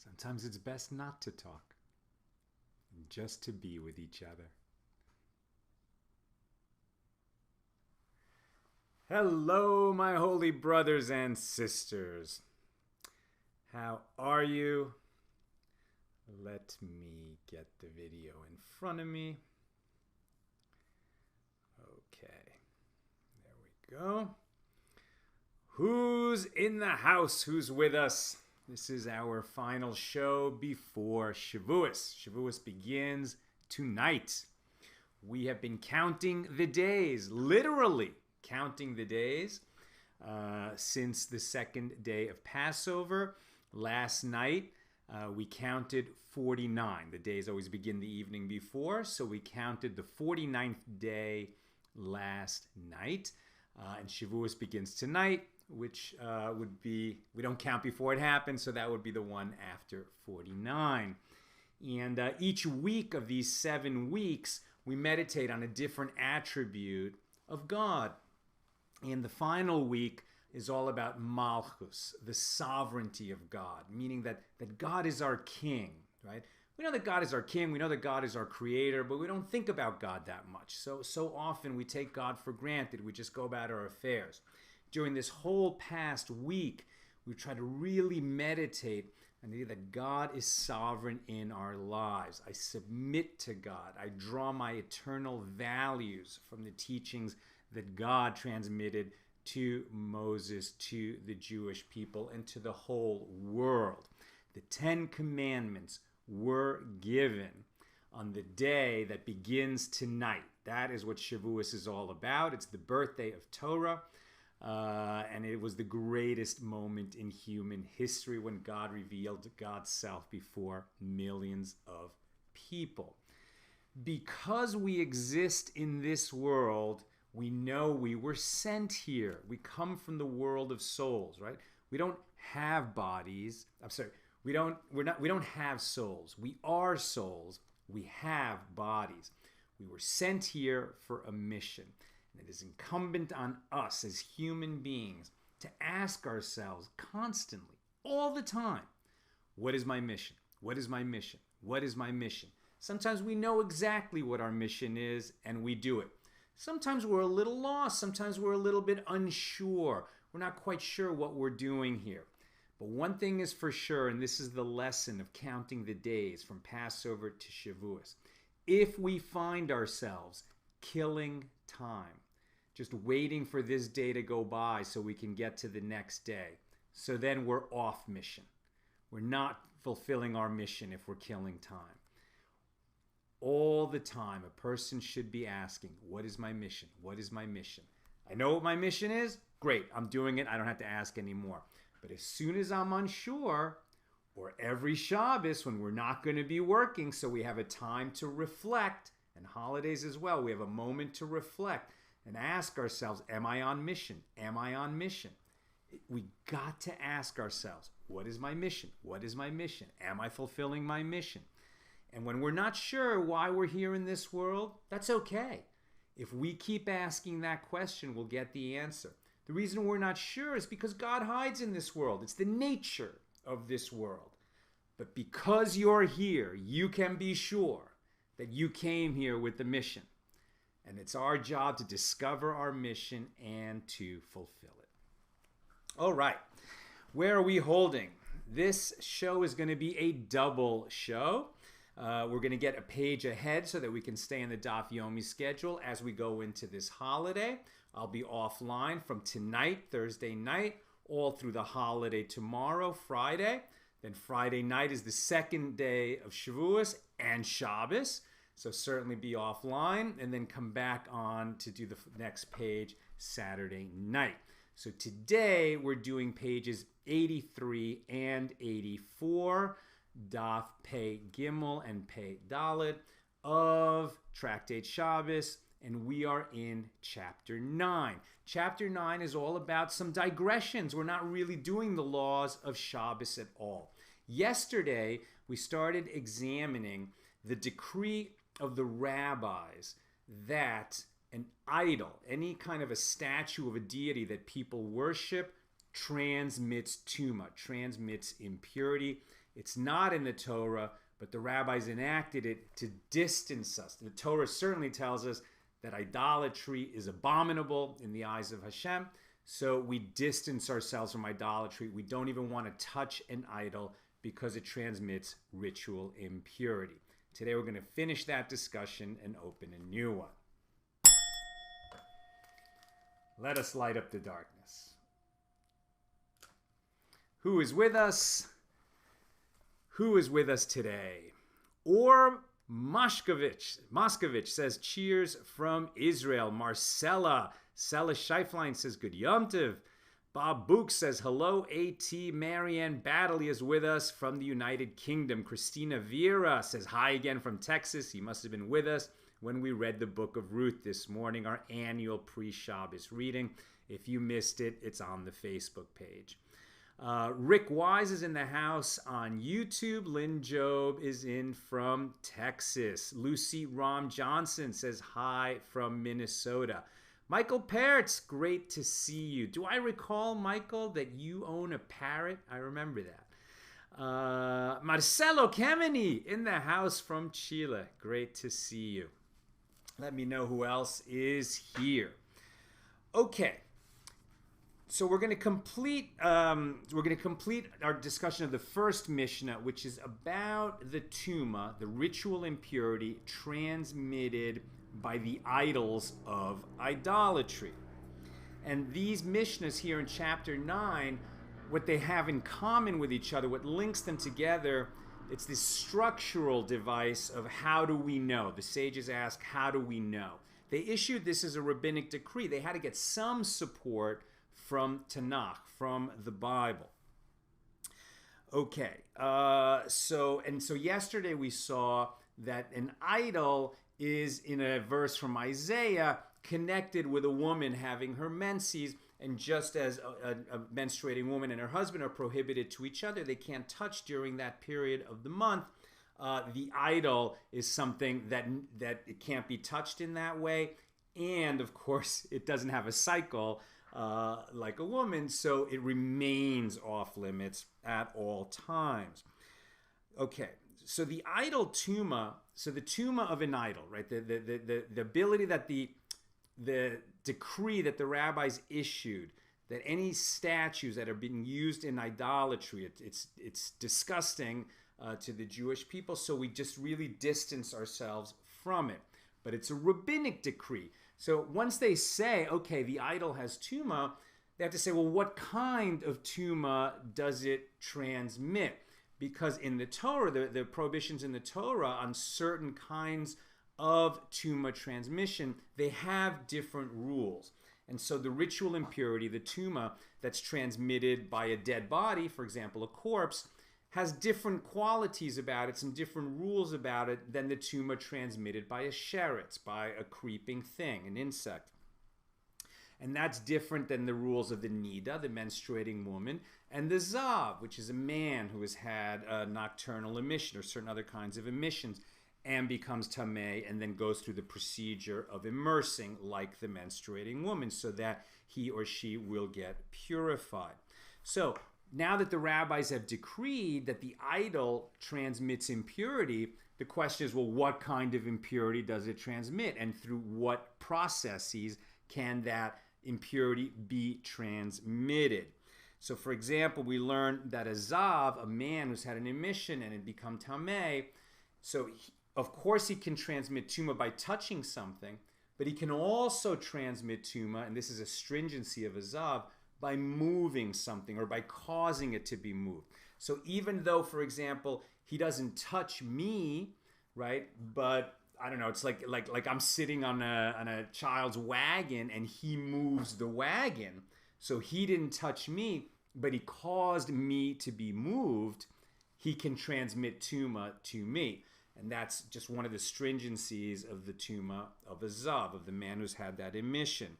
Sometimes it's best not to talk, just to be with each other. Hello, my holy brothers and sisters. How are you? Let me get the video in front of me. Okay, there we go. Who's in the house? Who's with us? This is our final show before Shavuos. Shavuos begins tonight. We have been counting the days, literally counting the days, since the second day of Passover. Last night, we counted 49. The days always begin the evening before, so we counted the 49th day last night. And Shavuos begins tonight, which would be, we don't count before it happens, so that would be the one after 49. And each week of these 7 weeks, we meditate on a different attribute of God. And the final week is all about Malchus, the sovereignty of God, meaning that God is our king, right? We know that God is our king, we know that God is our creator, but we don't think about God that much. So often we take God for granted, we just go about our affairs. During this whole past week, we try to really meditate on the idea that God is sovereign in our lives. I submit to God. I draw my eternal values from the teachings that God transmitted to Moses, to the Jewish people, and to the whole world. The 10 Commandments were given on the day that begins tonight. That is what Shavuos is all about. It's the birthday of Torah. And it was the greatest moment in human history when God revealed God's self before millions of people. Because we exist in this world, we know we were sent here. We come from the world of souls, right? We don't have bodies. We don't have souls. We are souls. We have bodies. We were sent here for a mission. And it is incumbent on us as human beings to ask ourselves constantly, all the time, what is my mission? What is my mission? What is my mission? Sometimes we know exactly what our mission is and we do it. Sometimes we're a little lost. Sometimes we're a little bit unsure. We're not quite sure what we're doing here. But one thing is for sure, and this is the lesson of counting the days from Passover to Shavuos. If we find ourselves killing time, just waiting for this day to go by so we can get to the next day, so then we're off mission. We're not fulfilling our mission if we're killing time. All the time, a person should be asking, what is my mission? What is my mission? I know what my mission is. Great, I'm doing it. I don't have to ask anymore. But as soon as I'm unsure, or every Shabbos when we're not going to be working, so we have a time to reflect, and holidays as well, we have a moment to reflect and ask ourselves, am I on mission? Am I on mission? We got to ask ourselves, what is my mission? What is my mission? Am I fulfilling my mission? And when we're not sure why we're here in this world, that's okay. If we keep asking that question, we'll get the answer. The reason we're not sure is because God hides in this world. It's the nature of this world. But because you're here, you can be sure that you came here with the mission. And it's our job to discover our mission and to fulfill it. All right. Where are we holding? This show is going to be a double show. We're going to get a page ahead so that we can stay in the Daf Yomi schedule as we go into this holiday. I'll be offline from tonight, Thursday night, all through the holiday tomorrow, Friday. Then Friday night is the second day of Shavuos and Shabbos. So certainly be offline and then come back on to do the next page Saturday night. So today we're doing pages 83 and 84. Daf Pei Gimel and Pei Dalet of Tractate Shabbos, and we are in chapter 9. Chapter 9 is all about some digressions. We're not really doing the laws of Shabbos at all. Yesterday, we started examining the decree of the rabbis that an idol, any kind of a statue of a deity that people worship, transmits tumah, transmits impurity. It's not in the Torah, but the rabbis enacted it to distance us. The Torah certainly tells us that idolatry is abominable in the eyes of Hashem, so we distance ourselves from idolatry. We don't even want to touch an idol because it transmits ritual impurity. Today we're going to finish that discussion and open a new one. Let us light up the darkness. Who is with us? Who is with us today? Or Moskovich says, cheers from Israel. Marcella Scheiflein says, good Yom Tov. Bob Book says, hello, AT. Marianne Baddeley is with us from the United Kingdom. Christina Vera says, hi again from Texas. He must have been with us when we read the book of Ruth this morning, our annual pre-Shabbos reading. If you missed it, it's on the Facebook page. Rick Wise is in the house on YouTube. Lynn Job is in from Texas. Lucy Rom Johnson says, hi from Minnesota. Michael Peretz, great to see you. Do I recall, Michael, that you own a parrot? I remember that. Marcelo Kemeny in the house from Chile. Great to see you. Let me know who else is here. Okay, so we're going to complete our discussion of the first Mishnah, which is about the tumah, the ritual impurity transmitted by the idols of idolatry. And these Mishnahs here in chapter 9, what they have in common with each other, what links them together, it's this structural device of how do we know? The sages ask, how do we know? They issued this as a rabbinic decree. They had to get some support from Tanakh, from the Bible. Okay, so yesterday we saw that an idol is, in a verse from Isaiah, connected with a woman having her menses, and just as a menstruating woman and her husband are prohibited to each other, they can't touch during that period of the month. The idol is something that it can't be touched in that way, and of course it doesn't have a cycle like a woman, so it remains off limits at all times. Okay. So the idol tumah, so the tumah of an idol, right? The ability that the decree that the rabbis issued, that any statues that are being used in idolatry, it's disgusting to the Jewish people, so we just really distance ourselves from it. But it's a rabbinic decree. So once they say, okay, the idol has tumah, they have to say, well, what kind of tumah does it transmit? Because in the Torah, the prohibitions in the Torah on certain kinds of tumah transmission, they have different rules. And so the ritual impurity, the tumah that's transmitted by a dead body, for example, a corpse, has different qualities about it, some different rules about it than the tumah transmitted by a sheretz, by a creeping thing, an insect. And that's different than the rules of the nida, the menstruating woman, and the zav, which is a man who has had a nocturnal emission or certain other kinds of emissions and becomes tameh and then goes through the procedure of immersing like the menstruating woman so that he or she will get purified. So now that the rabbis have decreed that the idol transmits impurity, the question is, well, what kind of impurity does it transmit, and through what processes can that impurity be transmitted? So, for example, we learn that a zav, a man who's had an emission and had become tameh, so of course he can transmit tumah by touching something, but he can also transmit tumah, and this is a stringency of a zav, by moving something or by causing it to be moved. So even though, for example, he doesn't touch me, right, but I don't know, it's like I'm sitting on a child's wagon and he moves the wagon. So he didn't touch me, but he caused me to be moved. He can transmit tumah to me. And that's just one of the stringencies of the tumah of a zav, of the man who's had that emission.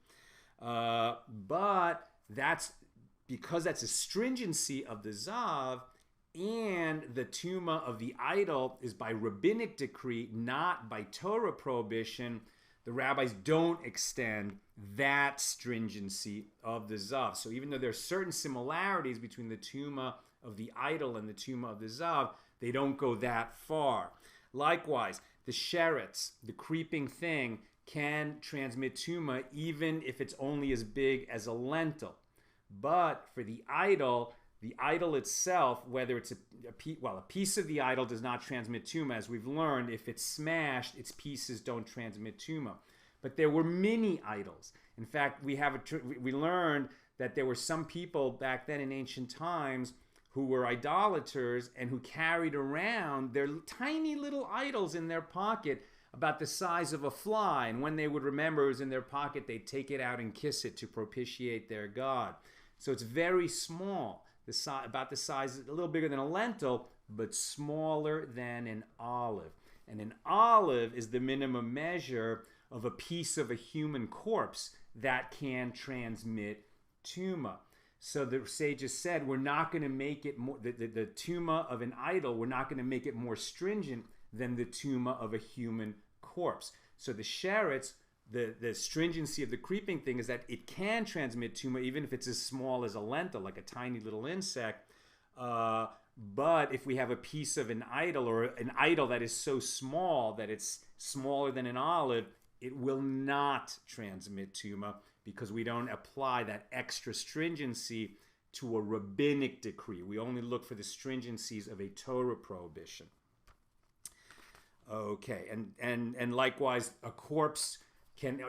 But that's because that's a stringency of the zav, and the tumah of the idol is by rabbinic decree, not by Torah prohibition. The rabbis don't extend that stringency of the zav. So even though there are certain similarities between the tumah of the idol and the tumah of the zav, they don't go that far. Likewise, the sheretz, the creeping thing, can transmit tumah even if it's only as big as a lentil. But for the idol itself, whether it's a piece of the idol does not transmit tumah, as we've learned. If it's smashed, its pieces don't transmit tumah. But there were many idols. In fact, we learned that there were some people back then in ancient times who were idolaters and who carried around their tiny little idols in their pocket about the size of a fly. And when they would remember it was in their pocket, they'd take it out and kiss it to propitiate their god. So it's very small, about the size, a little bigger than a lentil, but smaller than an olive. And an olive is the minimum measure of a piece of a human corpse that can transmit tumah. So the sages said, we're not going to make it more, the tumah of an idol, we're not going to make it more stringent than the tumah of a human corpse. So the sheretz, the stringency of the creeping thing is that it can transmit tumah even if it's as small as a lentil, like a tiny little insect. But if we have a piece of an idol, or an idol that is so small that it's smaller than an olive, it will not transmit tumah, because we don't apply that extra stringency to a rabbinic decree. We only look for the stringencies of a Torah prohibition. Okay, and likewise, a corpse can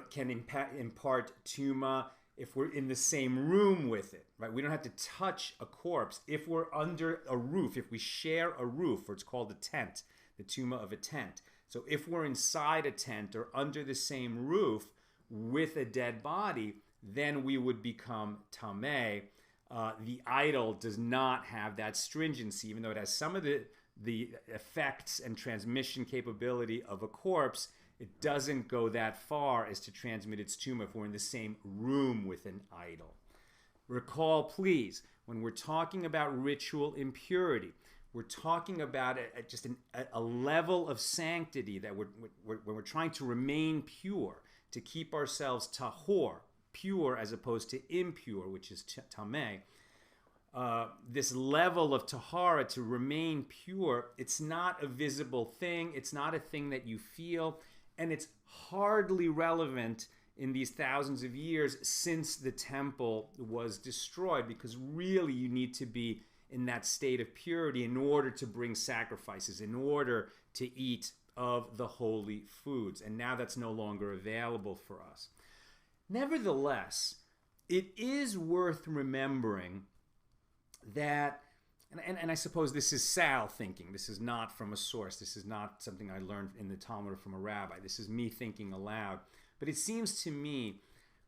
impart tumah if we're in the same room with it, right? We don't have to touch a corpse. If we're under a roof, if we share a roof, or it's called a tent, the tumah of a tent. So if we're inside a tent or under the same roof with a dead body, then we would become tameh. The idol does not have that stringency, even though it has some of the effects and transmission capability of a corpse. It doesn't go that far as to transmit its tumah if we're in the same room with an idol. Recall, please, when we're talking about ritual impurity, we're talking about just a level of sanctity that when we're trying to remain pure, to keep ourselves tahor, pure, as opposed to impure, which is tameh. This level of tahara, to remain pure, it's not a visible thing. It's not a thing that you feel. And it's hardly relevant in these thousands of years since the temple was destroyed, because really you need to be in that state of purity in order to bring sacrifices, in order to eat of the holy foods. And now that's no longer available for us. Nevertheless, it is worth remembering that, and I suppose this is Sal thinking, this is not from a source, this is not something I learned in the Talmud or from a rabbi, this is me thinking aloud, but it seems to me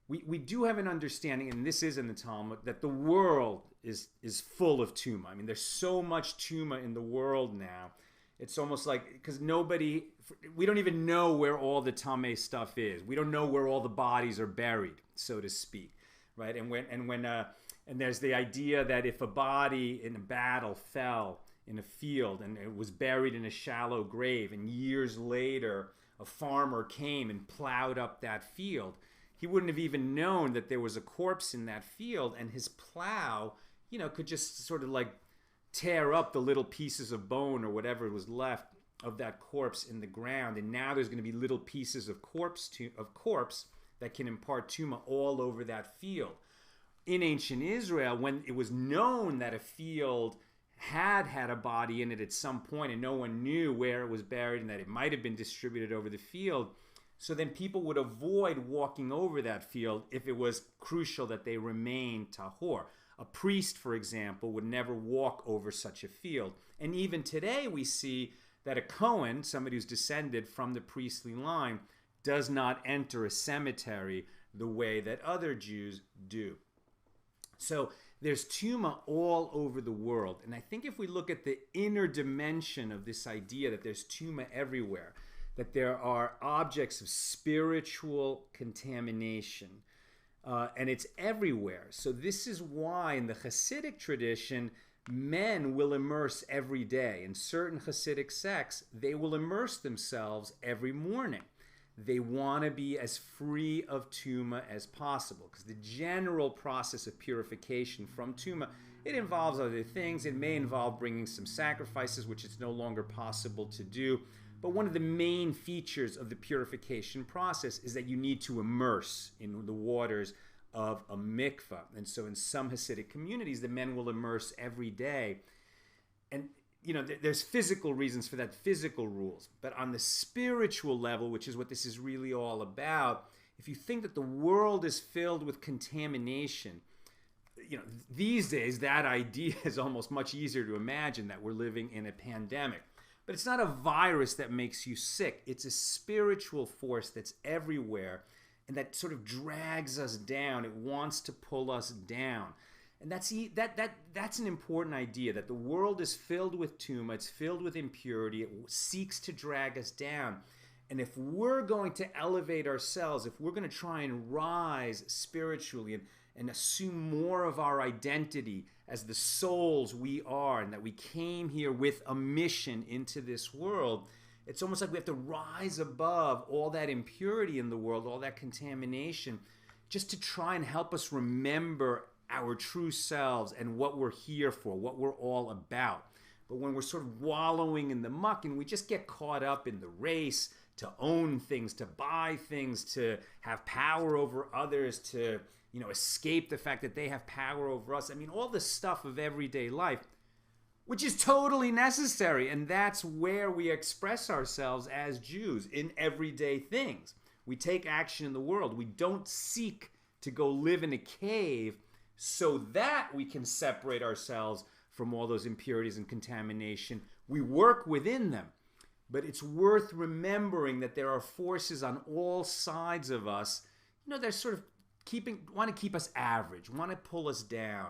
we do have an understanding, and this is in the Talmud, that the world is full of tumah. I mean, there's so much tumah in the world now. It's almost like, because we don't even know where all the tameh stuff is. We don't know where all the bodies are buried, so to speak, right? And there's the idea that if a body in a battle fell in a field and it was buried in a shallow grave, and years later a farmer came and plowed up that field, he wouldn't have even known that there was a corpse in that field, and his plow, could just sort of like tear up the little pieces of bone or whatever was left of that corpse in the ground. And now there's going to be little pieces of corpse that can impart tumah all over that field. In ancient Israel, when it was known that a field had a body in it at some point and no one knew where it was buried and that it might have been distributed over the field, so then people would avoid walking over that field if it was crucial that they remain tahor. A priest, for example, would never walk over such a field. And even today we see that a Cohen, somebody who's descended from the priestly line, does not enter a cemetery the way that other Jews do. So there's tumah all over the world. And I think if we look at the inner dimension of this idea that there's tumah everywhere, that there are objects of spiritual contamination, and it's everywhere. So this is why in the Hasidic tradition, men will immerse every day. In certain Hasidic sects, they will immerse themselves every morning. They want to be as free of tumah as possible, because the general process of purification from tumah It involves other things. It may involve bringing some sacrifices, which it's no longer possible to do. But one of the main features of the purification process is that you need to immerse in the waters of a mikveh. And so in some Hasidic communities, the men will immerse every day. And, there's physical reasons for that, physical rules. But on the spiritual level, which is what this is really all about, if you think that the world is filled with contamination, these days that idea is almost much easier to imagine, that we're living in a pandemic. But it's not a virus that makes you sick. It's a spiritual force that's everywhere and that sort of drags us down. It wants to pull us down. And that's an important idea, that the world is filled with tumah, it's filled with impurity, it seeks to drag us down. And if we're going to elevate ourselves, if we're going to try and rise spiritually and assume more of our identity as the souls we are, and that we came here with a mission into this world, it's almost like we have to rise above all that impurity in the world, all that contamination, just to try and help us remember our true selves and what we're here for, what we're all about. But when we're sort of wallowing in the muck and we just get caught up in the race to own things, to buy things, to have power over others, to escape the fact that they have power over us. I mean, all the stuff of everyday life, which is totally necessary. And that's where we express ourselves as Jews, in everyday things. We take action in the world. We don't seek to go live in a cave so that we can separate ourselves from all those impurities and contamination. We work within them. But it's worth remembering that there are forces on all sides of us, they're sort of want to keep us average, want to pull us down.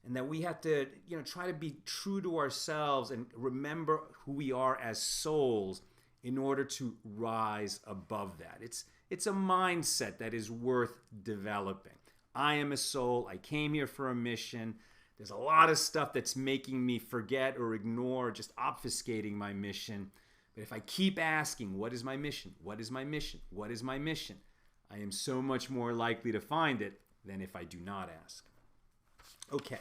And that we have to, try to be true to ourselves and remember who we are as souls in order to rise above that. It's a mindset that is worth developing. I am a soul. I came here for a mission. There's a lot of stuff that's making me forget or ignore, just obfuscating my mission. But if I keep asking, what is my mission? What is my mission? What is my mission? I am so much more likely to find it than if I do not ask. Okay.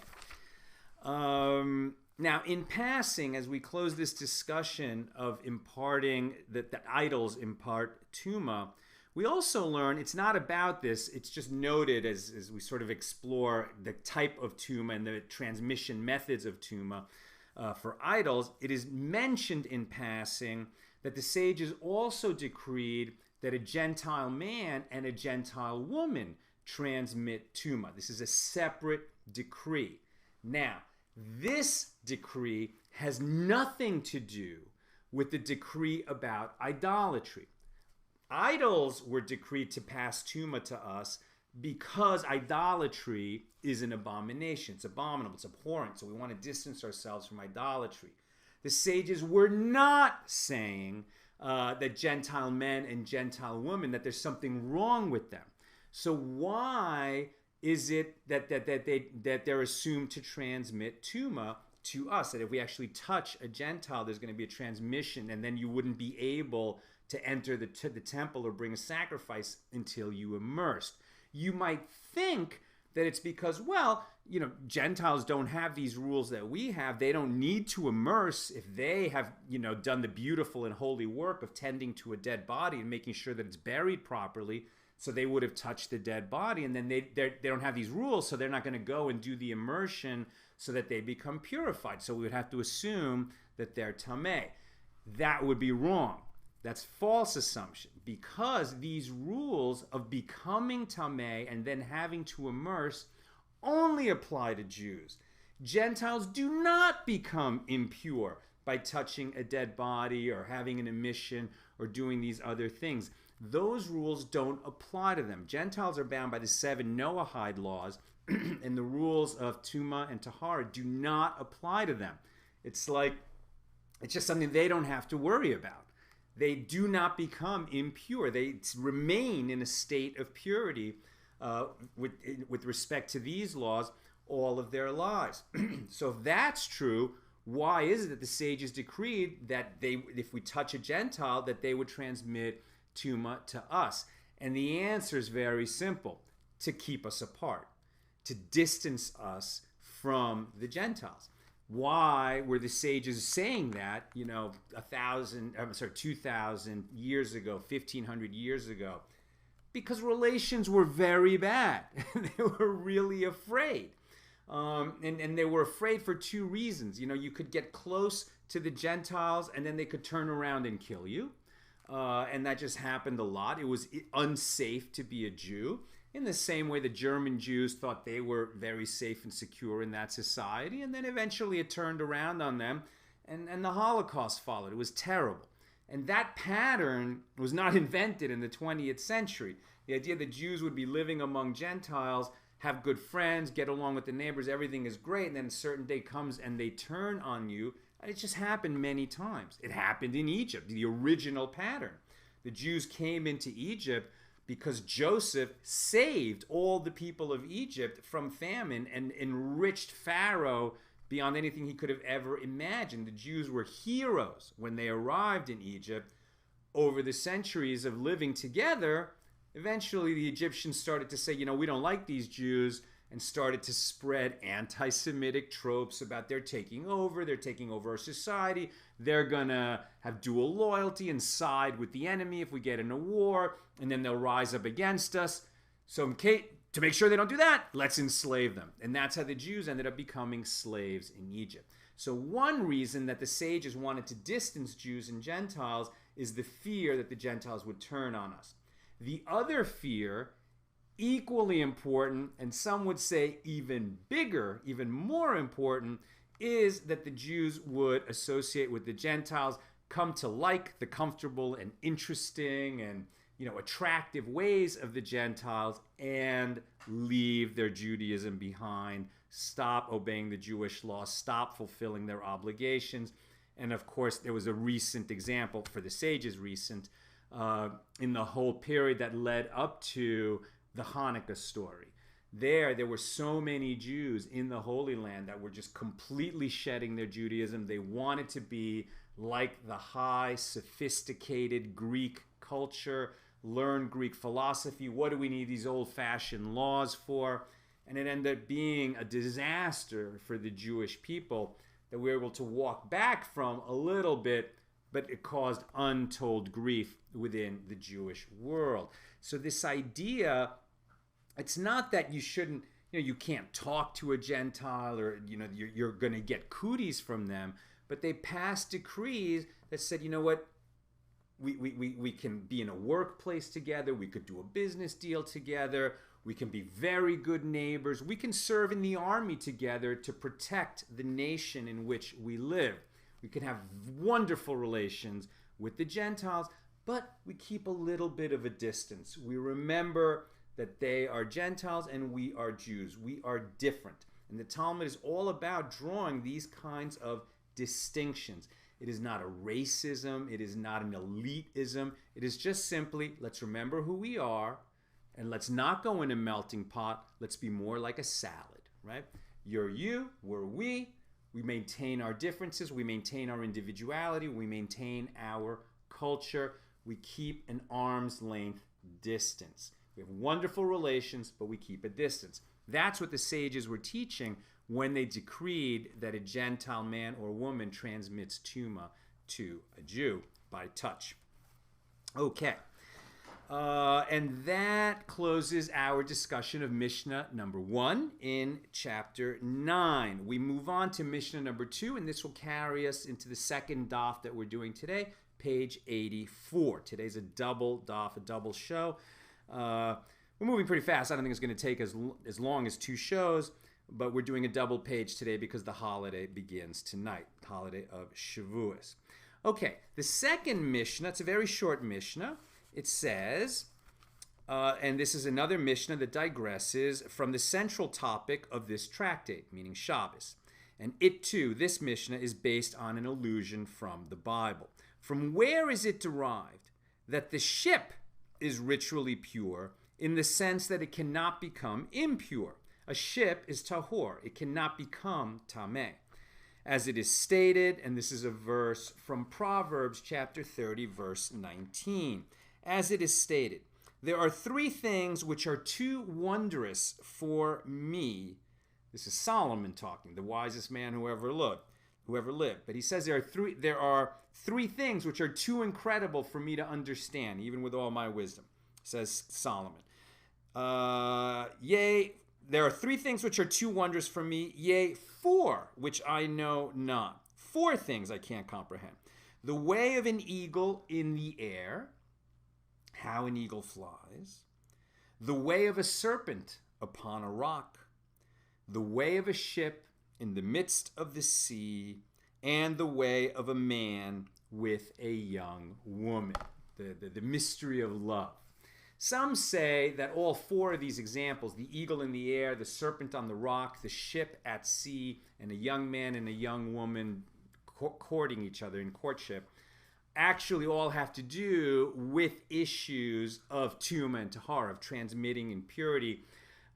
Now, in passing, as we close this discussion of imparting, that the idols impart tumah, we also learn it's not about this. It's just noted as we sort of explore the type of tumah and the transmission methods of tumah for idols. It is mentioned in passing that the sages also decreed that a Gentile man and a Gentile woman transmit tumah. This is a separate decree. Now, this decree has nothing to do with the decree about idolatry. Idols were decreed to pass tumah to us because idolatry is an abomination. It's abominable. It's abhorrent. So we want to distance ourselves from idolatry. The sages were not saying that Gentile men and Gentile women, that there's something wrong with them. So why is it that they're assumed to transmit tumah to us? That if we actually touch a Gentile, there's going to be a transmission, and then you wouldn't be able to enter the temple or bring a sacrifice until you immersed. You might think that it's because, Gentiles don't have these rules that we have. They don't need to immerse if they have, done the beautiful and holy work of tending to a dead body and making sure that it's buried properly. So they would have touched the dead body, and then they don't have these rules, so they're not going to go and do the immersion so that they become purified. So we would have to assume that they're tameh. That would be wrong. That's false assumption, because these rules of becoming tameh and then having to immerse only apply to Jews. Gentiles do not become impure by touching a dead body or having an emission or doing these other things. Those rules don't apply to them. Gentiles are bound by the 7 Noahide laws, and the rules of tumah and tahor do not apply to them. It's just something they don't have to worry about. They do not become impure. They remain in a state of purity with respect to these laws all of their lives. So if that's true, why is it that the sages decreed that if we touch a Gentile, that they would transmit tumah to us? And the answer is very simple: to keep us apart, to distance us from the Gentiles. Why were the sages saying that, 2,000 years ago, 1,500 years ago? Because relations were very bad. They were really afraid. And they were afraid for two reasons. You could get close to the Gentiles and then they could turn around and kill you. And that just happened a lot. It was unsafe to be a Jew. In the same way the German Jews thought they were very safe and secure in that society. And then eventually it turned around on them and the Holocaust followed. It was terrible. And that pattern was not invented in the 20th century. The idea that Jews would be living among Gentiles, have good friends, get along with the neighbors, everything is great, and then a certain day comes and they turn on you. It just happened many times. It happened in Egypt, the original pattern. The Jews came into Egypt because Joseph saved all the people of Egypt from famine and enriched Pharaoh beyond anything he could have ever imagined. The Jews were heroes when they arrived in Egypt. Over the centuries of living together, eventually the Egyptians started to say, we don't like these Jews, and started to spread anti-Semitic tropes about they're taking over our society, they're gonna have dual loyalty and side with the enemy if we get in a war, and then they'll rise up against us. So to make sure they don't do that, let's enslave them. And that's how the Jews ended up becoming slaves in Egypt. So one reason that the sages wanted to distance Jews and Gentiles is the fear that the Gentiles would turn on us. The other fear, equally important, and some would say even bigger, even more important, is that the Jews would associate with the Gentiles, come to like the comfortable and interesting and attractive ways of the Gentiles, and leave their Judaism behind, stop obeying the Jewish law, stop fulfilling their obligations. And of course, there was a recent example for the sages, in the whole period that led up to the Hanukkah story. There were so many Jews in the Holy Land that were just completely shedding their Judaism. They wanted to be like the high, sophisticated Greek culture, learn Greek philosophy. What do we need these old-fashioned laws for? And it ended up being a disaster for the Jewish people that we were able to walk back from a little bit, but it caused untold grief within the Jewish world. So this idea, it's not that you shouldn't, you can't talk to a Gentile or, you're going to get cooties from them, but they passed decrees that said, we can be in a workplace together, we could do a business deal together, we can be very good neighbors, we can serve in the army together to protect the nation in which we live. We can have wonderful relations with the Gentiles, but we keep a little bit of a distance. We remember that they are Gentiles and we are Jews. We are different. And the Talmud is all about drawing these kinds of distinctions. It is not a racism. It is not an elitism. It is just simply, let's remember who we are, and let's not go in a melting pot. Let's be more like a salad, right? You're you, we're we. We maintain our differences. We maintain our individuality. We maintain our culture. We keep an arm's length distance. We have wonderful relations, but we keep a distance. That's what the sages were teaching when they decreed that a Gentile man or woman transmits tumah to a Jew by touch. Okay. And that closes our discussion of Mishnah number 1 in chapter 9. We move on to Mishnah number 2, and this will carry us into the second daf that we're doing today, page 84. Today's a double daf, a double show. We're moving pretty fast. I don't think it's going to take as long as 2 shows, but we're doing a double page today because the holiday begins tonight, the holiday of Shavuos. Okay, the second Mishnah, it's a very short Mishnah. It says, and this is another Mishnah that digresses from the central topic of this tractate, meaning Shabbos. And it too, this Mishnah, is based on an allusion from the Bible. From where is it derived that the ship is ritually pure in the sense that it cannot become impure? A ship is tahor. It cannot become tameh. As it is stated, and this is a verse from Proverbs chapter 30, verse 19. As it is stated, there are 3 things which are too wondrous for me This is Solomon talking, the wisest man who ever lived. But he says there are three things which are too incredible for me to understand, even with all my wisdom, says Solomon. Yea, there are three things which are too wondrous for me, yea, four which I know not. Four things I can't comprehend. The way of an eagle in the air, how an eagle flies. The way of a serpent upon a rock. The way of a ship in the midst of the sea, and the way of a man with a young woman. The mystery of love. Some say that all four of these examples, the eagle in the air, the serpent on the rock, the ship at sea, and a young man and a young woman courting each other in courtship, actually all have to do with issues of tumah and tahor, of transmitting impurity.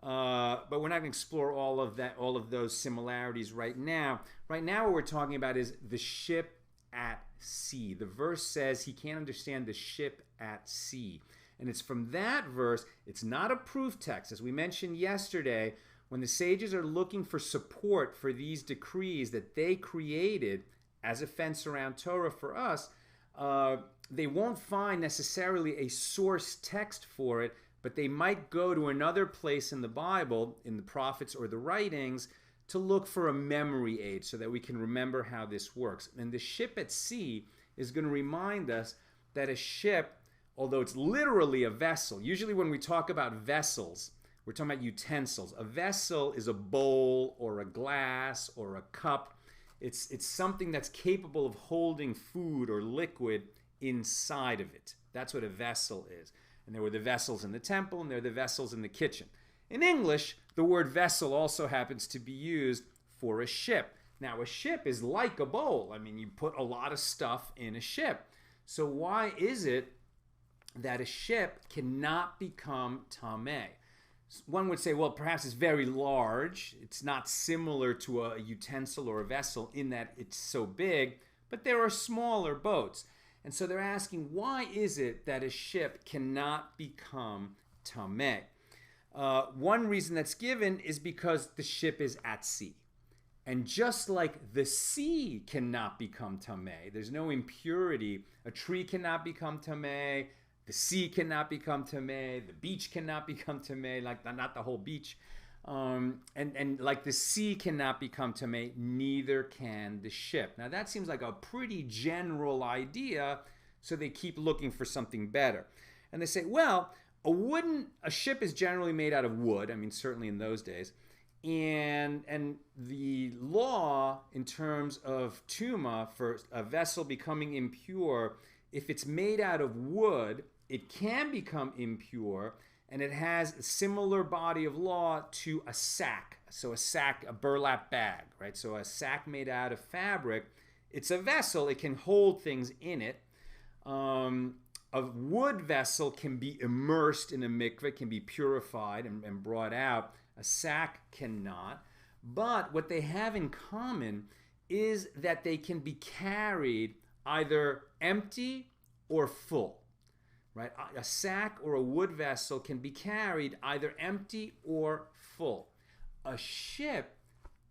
But we're not going to explore all of those similarities right now. Right now what we're talking about is the ship at sea. The verse says he can't understand the ship at sea. And it's from that verse, it's not a proof text. As we mentioned yesterday, when the sages are looking for support for these decrees that they created as a fence around Torah for us, they won't find necessarily a source text for it, but they might go to another place in the Bible, in the prophets or the writings, to look for a memory aid so that we can remember how this works. And the ship at sea is going to remind us that a ship, although it's literally a vessel, usually when we talk about vessels, we're talking about utensils. A vessel is a bowl or a glass or a cup. It's something that's capable of holding food or liquid inside of it. That's what a vessel is. And there were the vessels in the temple, and there are the vessels in the kitchen. In English, the word vessel also happens to be used for a ship. Now, a ship is like a bowl. I mean, you put a lot of stuff in a ship. So why is it that a ship cannot become tameh? One would say, well, perhaps it's very large. It's not similar to a utensil or a vessel in that it's so big, but there are smaller boats. And so they're asking, why is it that a ship cannot become tameh? One reason that's given is because the ship is at sea. And just like the sea cannot become tameh, there's no impurity. A tree cannot become tameh. The sea cannot become tameh. The beach cannot become tameh, like not the whole beach. And like the sea cannot become tameh, neither can the ship. Now that seems like a pretty general idea, so they keep looking for something better. And they say, well, a ship is generally made out of wood. I mean, certainly in those days. And the law in terms of tumah for a vessel becoming impure, if it's made out of wood, it can become impure, and it has a similar body of law to a sack. So a sack, a burlap bag, right? So a sack made out of fabric, it's a vessel, it can hold things in it. A wood vessel can be immersed in a mikveh, can be purified and brought out. A sack cannot. But what they have in common is that they can be carried either empty or full. Right? A sack or a wood vessel can be carried either empty or full. A ship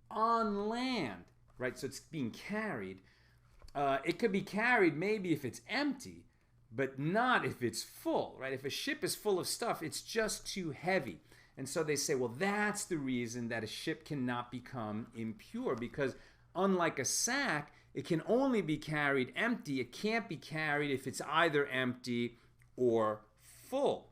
on land, right? So it's being carried. It could be carried maybe if it's empty, but not if it's full, right? If a ship is full of stuff, it's just too heavy. And so they say, well, that's the reason that a ship cannot become impure, because unlike a sack, it can only be carried empty. It can't be carried if it's either empty or full.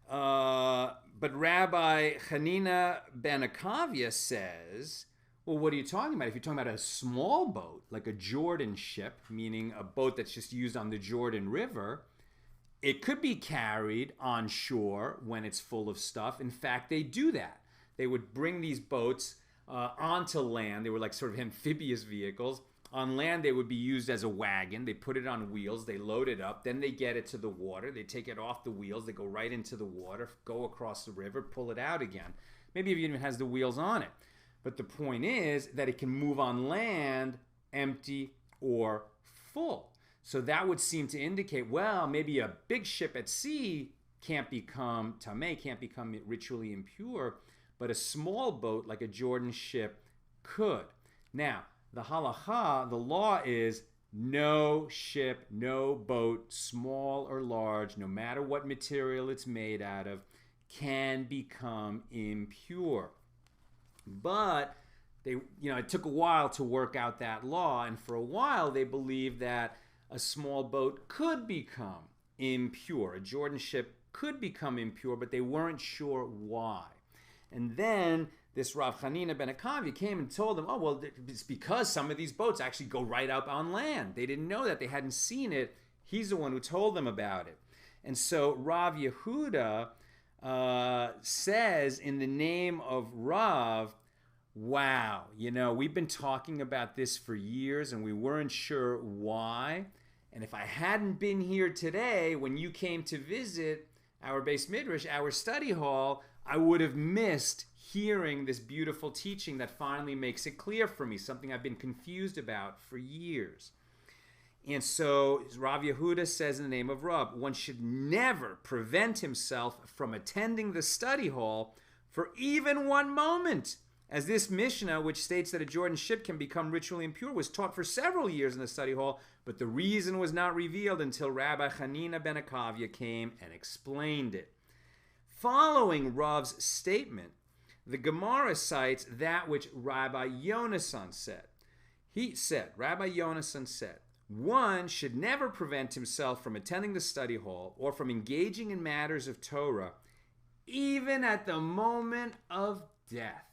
But Rabbi Hanina ben Akavia says, well, what are you talking about? If you're talking about a small boat, like a Jordan ship, meaning a boat that's just used on the Jordan River, it could be carried on shore when it's full of stuff. In fact, they do that. They would bring these boats onto land. They were like sort of amphibious vehicles. On land, they would be used as a wagon. They put it on wheels. They load it up. Then they get it to the water. They take it off the wheels. They go right into the water, go across the river, pull it out again. Maybe it even has the wheels on it. But the point is that it can move on land empty or full. So that would seem to indicate, well, maybe a big ship at sea can't become tameh, can't become ritually impure, but a small boat like a Jordan ship could. Now, the halacha, the law is no ship, no boat, small or large, no matter what material it's made out of, can become impure. But it took a while to work out that law, and for a while they believed that a small boat could become impure. A Jordan ship could become impure, but they weren't sure why. And then this Rav Chanina ben Akavia came and told them, oh, well, it's because some of these boats actually go right up on land. They didn't know that. They hadn't seen it. He's the one who told them about it. And so Rav Yehuda says in the name of Rav, wow, we've been talking about this for years and we weren't sure why. And if I hadn't been here today when you came to visit our Beis Midrash, our study hall, I would have missed hearing this beautiful teaching that finally makes it clear for me, something I've been confused about for years. And so Rav Yehuda says in the name of Rav, one should never prevent himself from attending the study hall for even one moment, as this Mishnah, which states that a Jordan ship can become ritually impure, was taught for several years in the study hall, but the reason was not revealed until Rabbi Chanina ben Akavia came and explained it. Following Rav's statement, the Gemara cites that which Rabbi Yonasan said. Rabbi Yonasan said, one should never prevent himself from attending the study hall or from engaging in matters of Torah, even at the moment of death.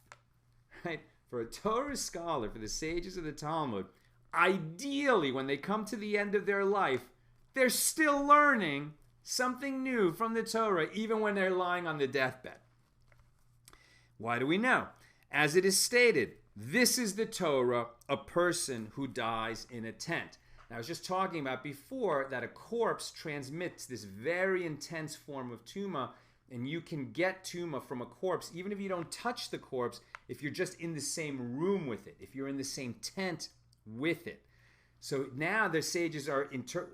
Right? For a Torah scholar, for the sages of the Talmud, ideally, when they come to the end of their life, they're still learning something new from the Torah, even when they're lying on the deathbed. Why do we know? As it is stated, this is the Torah, a person who dies in a tent. Now, I was just talking about before that a corpse transmits this very intense form of tumah, and you can get tumah from a corpse, even if you don't touch the corpse, if you're just in the same room with it, if you're in the same tent with it. So now the sages are,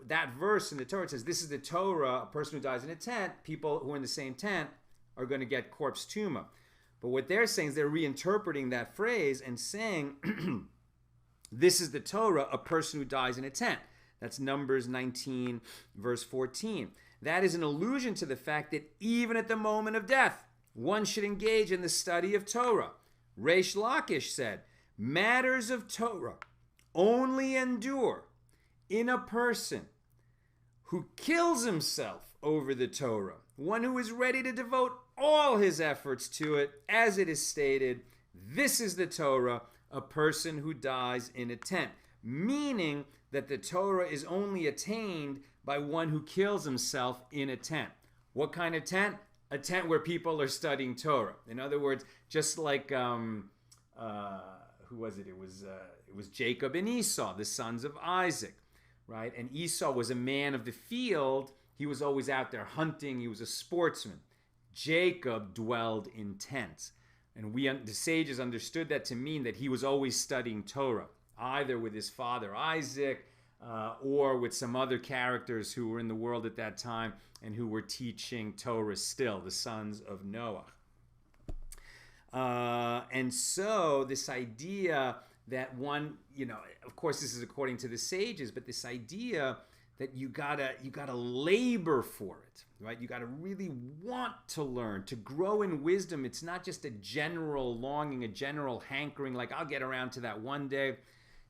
that verse in the Torah says, this is the Torah, a person who dies in a tent, people who are in the same tent are going to get corpse tumah. But what they're saying is they're reinterpreting that phrase and saying, this is the Torah, a person who dies in a tent. That's Numbers 19, verse 14. That is an allusion to the fact that even at the moment of death, one should engage in the study of Torah. Reish Lakish said, matters of Torah only endure in a person who kills himself over the Torah, one who is ready to devote all his efforts to it, as it is stated, this is the Torah, a person who dies in a tent, meaning that the Torah is only attained by one who kills himself in a tent. What kind of tent? A tent where people are studying Torah. In other words, just like who was it? It was Jacob and Esau, the sons of Isaac, right? And Esau was a man of the field. He was always out there hunting. He was a sportsman. Jacob dwelled in tents. And the sages understood that to mean that he was always studying Torah, either with his father Isaac or with some other characters who were in the world at that time and who were teaching Torah still, the sons of Noah. And so this idea that one, of course this is according to the sages, but this idea that you gotta labor for it, right? You gotta really want to learn, to grow in wisdom. It's not just a general longing, a general hankering, like I'll get around to that one day.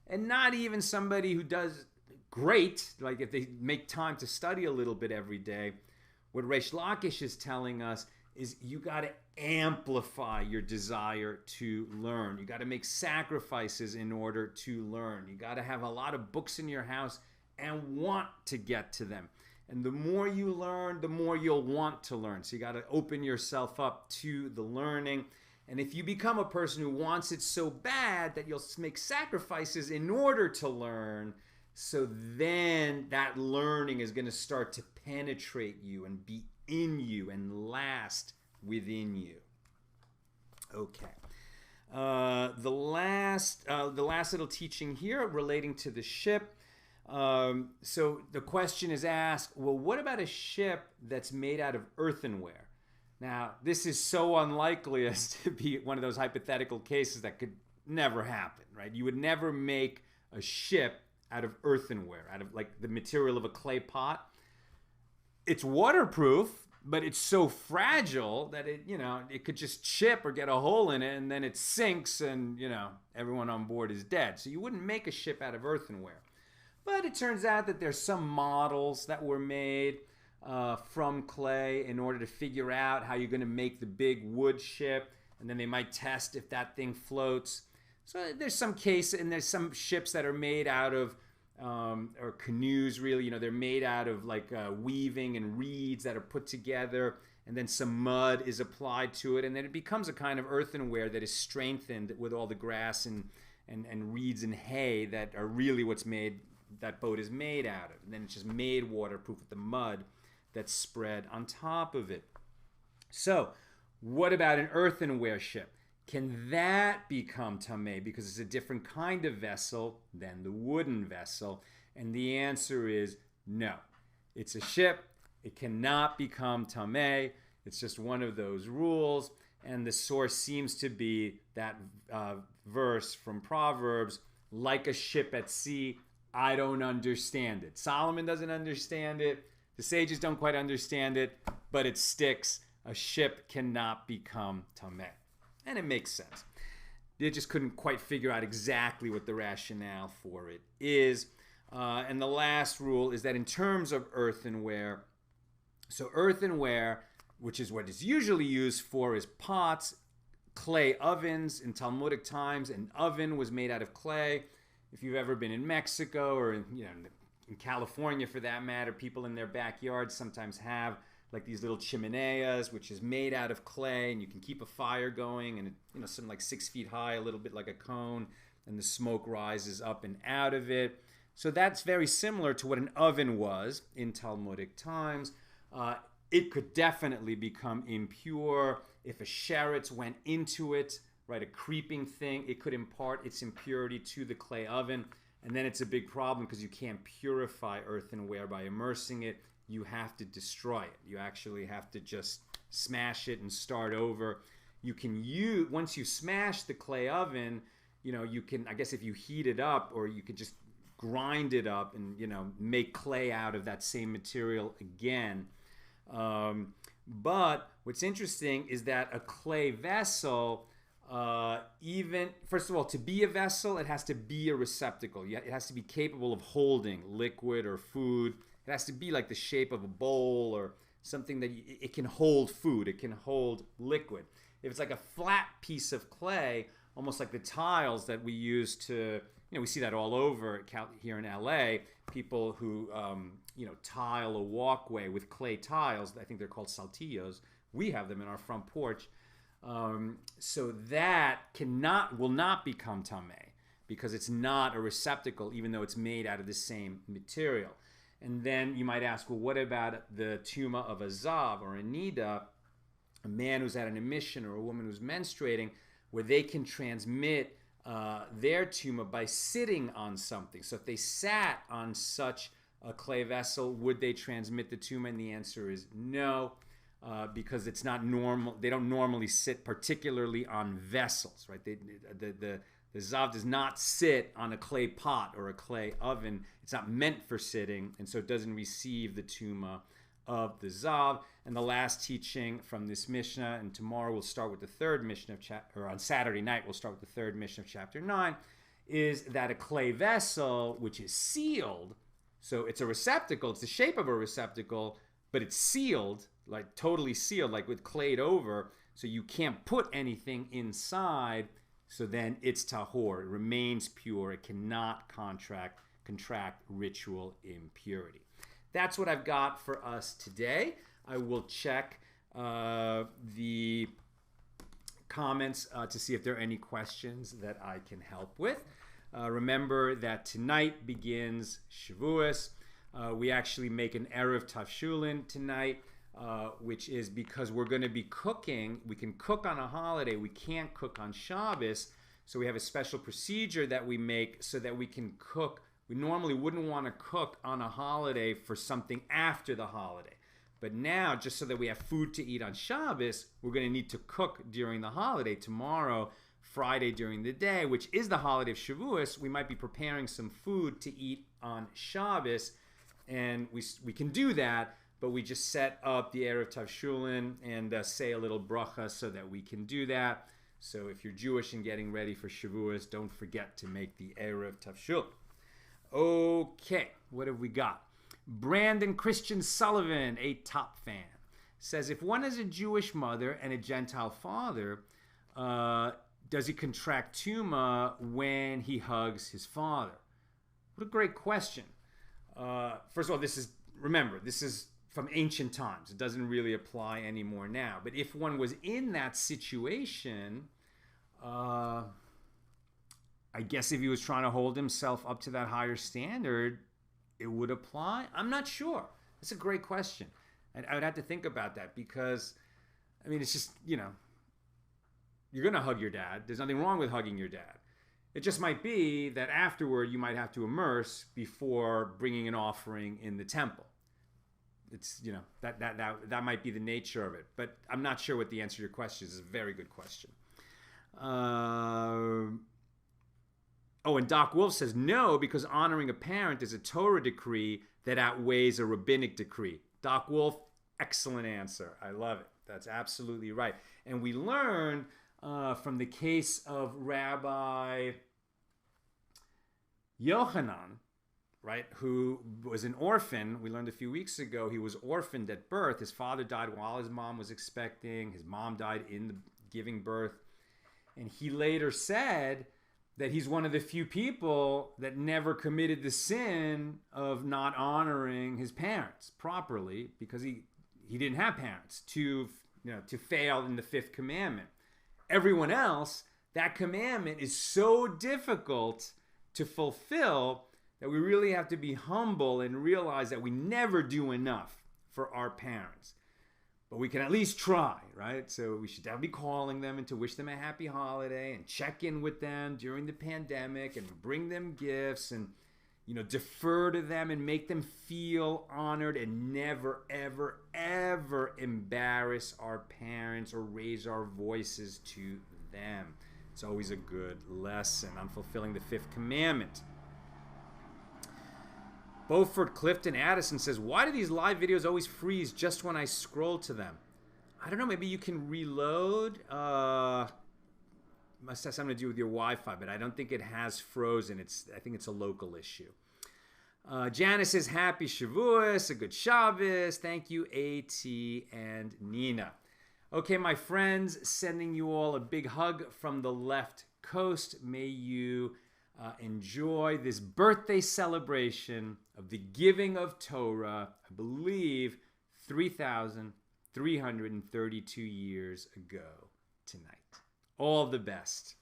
And not even somebody who does great, like if they make time to study a little bit every day. What Reish Lakish is telling us is you gotta amplify your desire to learn. You gotta make sacrifices in order to learn. You gotta have a lot of books in your house and want to get to them. And the more you learn, the more you'll want to learn. So you got to open yourself up to the learning. And if you become a person who wants it so bad that you'll make sacrifices in order to learn, so then that learning is going to start to penetrate you and be in you and last within you. Okay. The last little teaching here relating to the ship. So the question is asked, well, what about a ship that's made out of earthenware? Now, this is so unlikely as to be one of those hypothetical cases that could never happen, right? You would never make a ship out of earthenware, out of like the material of a clay pot. It's waterproof, but it's so fragile that it could just chip or get a hole in it, and then it sinks, and everyone on board is dead. So you wouldn't make a ship out of earthenware. But it turns out that there's some models that were made from clay in order to figure out how you're going to make the big wood ship, and then they might test if that thing floats. So there's some case, and there's some ships that are made out of or canoes, really, they're made out of like weaving and reeds that are put together, and then some mud is applied to it, and then it becomes a kind of earthenware that is strengthened with all the grass and reeds and hay that are really what's made, that boat is made out of. And then it's just made waterproof with the mud that's spread on top of it. So what about an earthenware ship? Can that become tameh because it's a different kind of vessel than the wooden vessel? And the answer is no. It's a ship. It cannot become tameh. It's just one of those rules. And the source seems to be that verse from Proverbs, like a ship at sea, I don't understand it. Solomon doesn't understand it. The sages don't quite understand it, but it sticks. A ship cannot become tameh. And it makes sense. They just couldn't quite figure out exactly what the rationale for it is. And the last rule is that in terms of earthenware, so earthenware, which is what is usually used for, is pots, clay ovens. In Talmudic times, an oven was made out of clay. If you've ever been in Mexico or in California, for that matter, people in their backyards sometimes have like these little chimeneas, which is made out of clay, and you can keep a fire going, and something like 6 feet high, a little bit like a cone, and the smoke rises up and out of it. So that's very similar to what an oven was in Talmudic times. It could definitely become impure if a sheretz went into it, right? A creeping thing. It could impart its impurity to the clay oven, and then it's a big problem because you can't purify earthenware by immersing it. You have to destroy it. You actually have to just smash it and start over. You can use, once you smash the clay oven, you can, I guess if you heat it up, or you could just grind it up and, make clay out of that same material again. But what's interesting is that a clay vessel, first of all, to be a vessel, it has to be a receptacle. It has to be capable of holding liquid or food. It has to be like the shape of a bowl or something that it can hold food. It can hold liquid. If it's like a flat piece of clay, almost like the tiles that we use to, we see that all over here in LA, people who, tile a walkway with clay tiles. I think they're called saltillos. We have them in our front porch. So that will not become tameh because it's not a receptacle, even though it's made out of the same material. And then you might ask, well, what about the tumah of a zav or a nida, a man who's at an emission or a woman who's menstruating, where they can transmit their tumah by sitting on something? So if they sat on such a clay vessel, would they transmit the tumah? And the answer is no, because it's not normal. They don't normally sit particularly on vessels, right? The zav does not sit on a clay pot or a clay oven. It's not meant for sitting, and so it doesn't receive the tumah of the zav. And the last teaching from this Mishnah, and tomorrow we'll start with the third Mishnah or on Saturday night we'll start with the third Mishnah of chapter 9, is that a clay vessel which is sealed, so it's a receptacle, it's the shape of a receptacle, but it's sealed, like totally sealed, like with clayed over, so you can't put anything inside. So then it's tahor. It remains pure. It cannot contract ritual impurity. That's what I've got for us today. I will check the comments to see if there are any questions that I can help with. Remember that tonight begins Shavuos. We actually make an Erev Tafshulin tonight, which is because we're going to be cooking. We can cook on a holiday. We can't cook on Shabbos. So we have a special procedure that we make so that we can cook. We normally wouldn't want to cook on a holiday for something after the holiday. But now, just so that we have food to eat on Shabbos, we're going to need to cook during the holiday. Tomorrow, Friday during the day, which is the holiday of Shavuos, we might be preparing some food to eat on Shabbos. And we can do that, but we just set up the Erev Tavshulin and say a little bracha so that we can do that. So if you're Jewish and getting ready for Shavuos, don't forget to make the Erev Tavshul. Okay, what have we got? Brandon Christian Sullivan, a top fan, says, if one has a Jewish mother and a Gentile father, does he contract tumah when he hugs his father? What a great question. First of all, this is from ancient times. It doesn't really apply anymore now. But if one was in that situation, I guess if he was trying to hold himself up to that higher standard, it would apply. I'm not sure. That's a great question. And I would have to think about that because, I mean, it's just, you're going to hug your dad. There's nothing wrong with hugging your dad. It just might be that afterward you might have to immerse before bringing an offering in the temple. It's, that might be the nature of it. But I'm not sure what the answer to your question is. It's a very good question. And Doc Wolf says, no, because honoring a parent is a Torah decree that outweighs a rabbinic decree. Doc Wolf, excellent answer. I love it. That's absolutely right. And we learn from the case of Rabbi Yochanan, right, who was an orphan. We learned a few weeks ago he was orphaned at birth. His father died while his mom was expecting. His mom died in the giving birth. And he later said that he's one of the few people that never committed the sin of not honoring his parents properly because he didn't have parents to fail in the fifth commandment. Everyone else, that commandment is so difficult to fulfill that we really have to be humble and realize that we never do enough for our parents. But we can at least try, right? So we should definitely be calling them and to wish them a happy holiday and check in with them during the pandemic and bring them gifts and, defer to them and make them feel honored and never, ever, ever embarrass our parents or raise our voices to them. It's always a good lesson on fulfilling the fifth commandment. Beaufort Clifton Addison says, why do these live videos always freeze just when I scroll to them? I don't know, maybe you can reload. Must have something to do with your Wi-Fi, but I don't think it has frozen. I think it's a local issue. Janice says, happy Shavuos, a good Shabbos. Thank you, A.T. and Nina. Okay, my friends, sending you all a big hug from the left coast. May you enjoy this birthday celebration of the giving of Torah, I believe 3,332 years ago tonight. All the best.